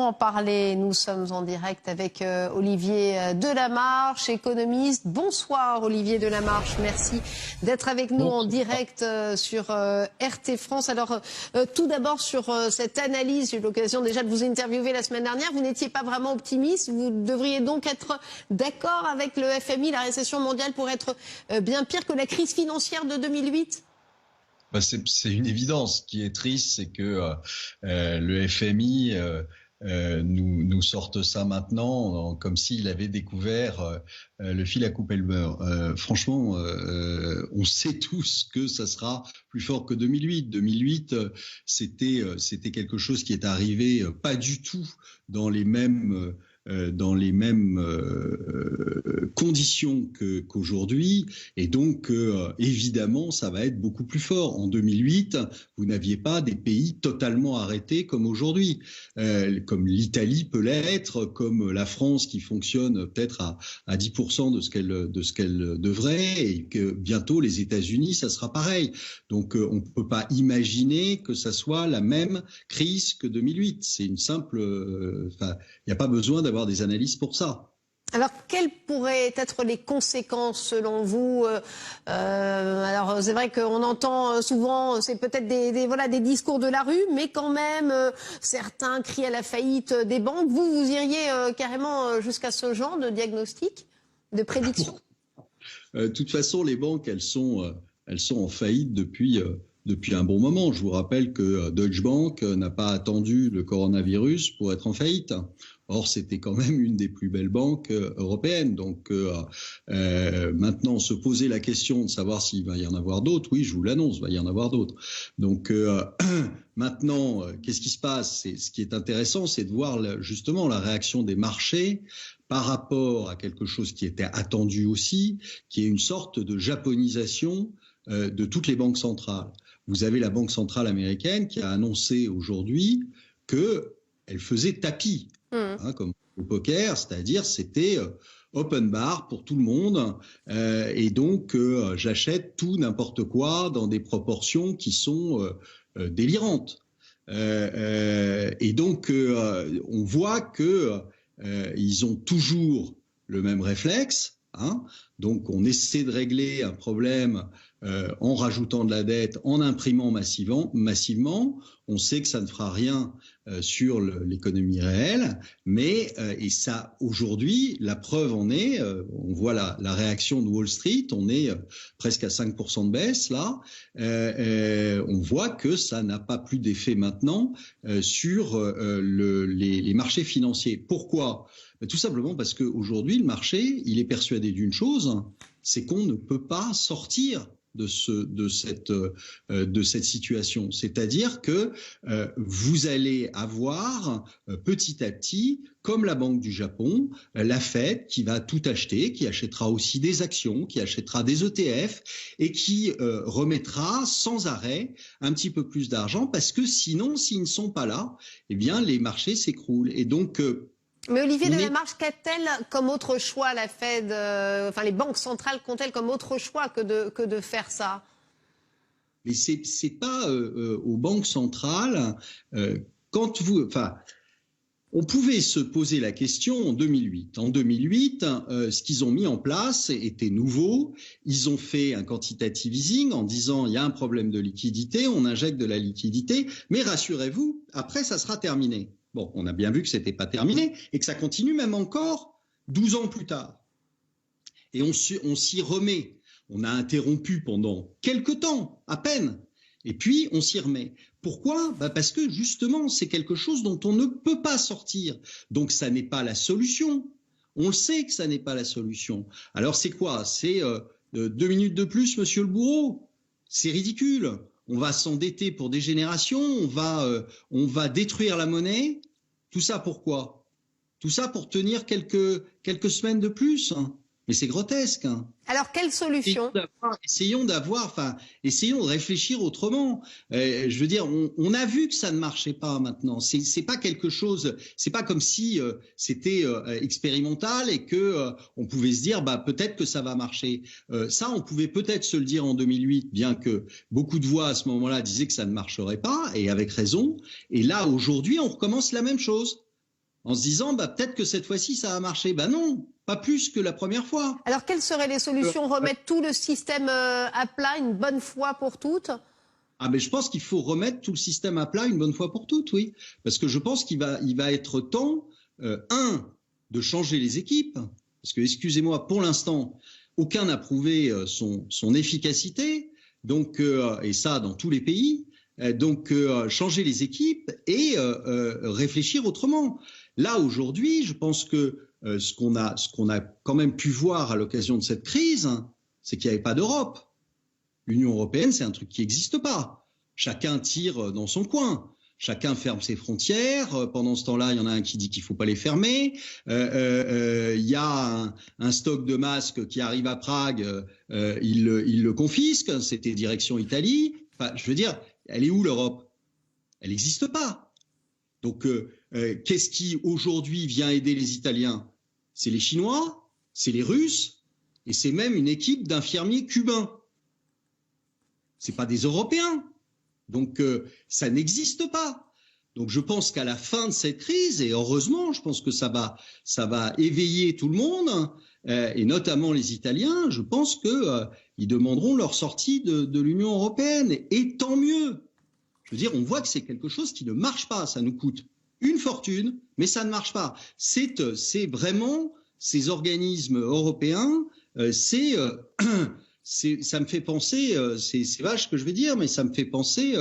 pour en parler, nous sommes en direct avec Olivier Delamarche, économiste. Bonsoir Olivier Delamarche, merci d'être avec nous en direct sur RT France. Alors tout d'abord sur cette analyse, j'ai eu l'occasion déjà de vous interviewer la semaine dernière, vous n'étiez pas vraiment optimiste, vous devriez donc être d'accord avec le FMI, la récession mondiale pourrait être bien pire que la crise financière de 2008 ? C'est une évidence. Ce qui est triste, c'est que le FMI nous sorte ça maintenant comme s'il avait découvert le fil à couper le beurre. Franchement, on sait tous que ça sera plus fort que 2008. 2008, c'était quelque chose qui est arrivé pas du tout dans les mêmes conditions qu'aujourd'hui, et donc évidemment ça va être beaucoup plus fort. En 2008, vous n'aviez pas des pays totalement arrêtés comme aujourd'hui, comme l'Italie peut l'être, comme la France qui fonctionne peut-être à 10% de ce qu'elle devrait, et que bientôt les États-Unis ça sera pareil. Donc on ne peut pas imaginer que ça soit la même crise que 2008. C'est une simple, il n'y a pas besoin d'avoir des analyses pour ça. Alors, quelles pourraient être les conséquences selon vous ? Alors, c'est vrai qu'on entend souvent, c'est peut-être des discours de la rue, mais quand même, certains crient à la faillite des banques. Vous iriez carrément jusqu'à ce genre de diagnostic, de prédiction ? De toute façon, les banques, elles sont en faillite depuis un bon moment. Je vous rappelle que Deutsche Bank n'a pas attendu le coronavirus pour être en faillite. Or, c'était quand même une des plus belles banques européennes. Donc, maintenant, se poser la question de savoir s'il va y en avoir d'autres, oui, je vous l'annonce, il va y en avoir d'autres. Donc, maintenant, qu'est-ce qui se passe ? Ce qui est intéressant, c'est de voir justement la réaction des marchés par rapport à quelque chose qui était attendu aussi, qui est une sorte de japonisation de toutes les banques centrales. Vous avez la Banque centrale américaine qui a annoncé aujourd'hui qu'elle faisait tapis, comme au poker, c'est-à-dire c'était open bar pour tout le monde, et donc j'achète tout, n'importe quoi, dans des proportions qui sont délirantes. Et donc on voit que ils ont toujours le même réflexe. Donc on essaie de régler un problème en rajoutant de la dette, en imprimant massivement. On sait que ça ne fera rien sur l'économie réelle, mais et ça aujourd'hui, la preuve en est, on voit la réaction de Wall Street, on est presque à 5% de baisse là. On voit que ça n'a pas plus d'effet maintenant sur les marchés financiers. Pourquoi ? Tout simplement parce qu'aujourd'hui, le marché, il est persuadé d'une chose, c'est qu'on ne peut pas sortir de cette situation. C'est-à-dire que vous allez avoir petit à petit, comme la Banque du Japon, la Fed qui va tout acheter, qui achètera aussi des actions, qui achètera des ETF et qui remettra sans arrêt un petit peu plus d'argent, parce que sinon, s'ils ne sont pas là, eh bien les marchés s'écroulent. Et donc mais Olivier Delamarche, qu'a-t-elle comme autre choix, la Fed, les banques centrales qu'ont-elles comme autre choix que de faire ça ? Mais c'est pas aux banques centrales. On pouvait se poser la question en 2008. En 2008, ce qu'ils ont mis en place était nouveau. Ils ont fait un quantitative easing en disant il y a un problème de liquidité, on injecte de la liquidité, mais rassurez-vous, après ça sera terminé. Bon, on a bien vu que c'était pas terminé et que ça continue même encore 12 ans plus tard. Et on s'y remet. On a interrompu pendant quelques temps, à peine. Et puis, on s'y remet. Pourquoi ? Parce que justement, c'est quelque chose dont on ne peut pas sortir. Donc, ça n'est pas la solution. On le sait que ça n'est pas la solution. Alors, c'est quoi ? C'est 2 minutes de plus, monsieur le bourreau ? C'est ridicule. On va s'endetter pour des générations, on va détruire la monnaie. Tout ça pourquoi ? Tout ça pour tenir quelques semaines de plus. Mais c'est grotesque. Alors, quelle solution ? Essayons de réfléchir autrement. Je veux dire, on a vu que ça ne marchait pas maintenant. C'est pas quelque chose, c'est pas comme si c'était expérimental et que on pouvait se dire, peut-être que ça va marcher. Ça, on pouvait peut-être se le dire en 2008, bien que beaucoup de voix à ce moment-là disaient que ça ne marcherait pas, et avec raison. Et là, aujourd'hui, on recommence la même chose. en se disant peut-être que cette fois-ci ça va marcher. Non, pas plus que la première fois. Alors, quelles seraient les solutions? Remettre tout le système à plat une bonne fois pour toutes? Mais je pense qu'il faut remettre tout le système à plat une bonne fois pour toutes, oui. Parce que je pense qu'il va être temps, de changer les équipes. Parce que, excusez-moi, pour l'instant, aucun n'a prouvé son efficacité. Donc, et ça dans tous les pays. Donc, changer les équipes et réfléchir autrement. Là, aujourd'hui, je pense que ce qu'on a quand même pu voir à l'occasion de cette crise, c'est qu'il n'y avait pas d'Europe. L'Union européenne, c'est un truc qui n'existe pas. Chacun tire dans son coin. Chacun ferme ses frontières. Pendant ce temps-là, il y en a un qui dit qu'il ne faut pas les fermer. Il y a un stock de masques qui arrive à Prague. Il le confisque. C'était direction Italie. Enfin, je veux dire, elle est où l'Europe? Elle n'existe pas. Donc, qu'est-ce qui aujourd'hui vient aider les Italiens? C'est les Chinois, c'est les Russes, et c'est même une équipe d'infirmiers cubains. C'est pas des Européens. Donc, ça n'existe pas. Donc, je pense qu'à la fin de cette crise, et heureusement, je pense que ça va éveiller tout le monde, et notamment les Italiens, je pense qu'ils demanderont leur sortie de l'Union européenne. Et tant mieux. Je veux dire, on voit que c'est quelque chose qui ne marche pas. Ça nous coûte une fortune, mais ça ne marche pas. C'est vraiment ces organismes européens, ça me fait penser, c'est vache ce que je vais dire, mais ça me fait penser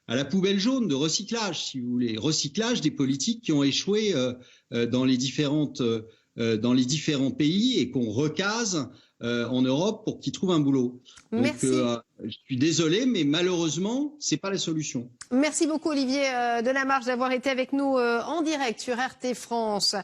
à la poubelle jaune de recyclage, si vous voulez. Recyclage des politiques qui ont échoué dans les différents pays et qu'on recase en Europe pour qu'ils trouvent un boulot. Merci. Donc, je suis désolé, mais malheureusement, c'est pas la solution. Merci beaucoup Olivier Delamarche d'avoir été avec nous en direct sur RT France.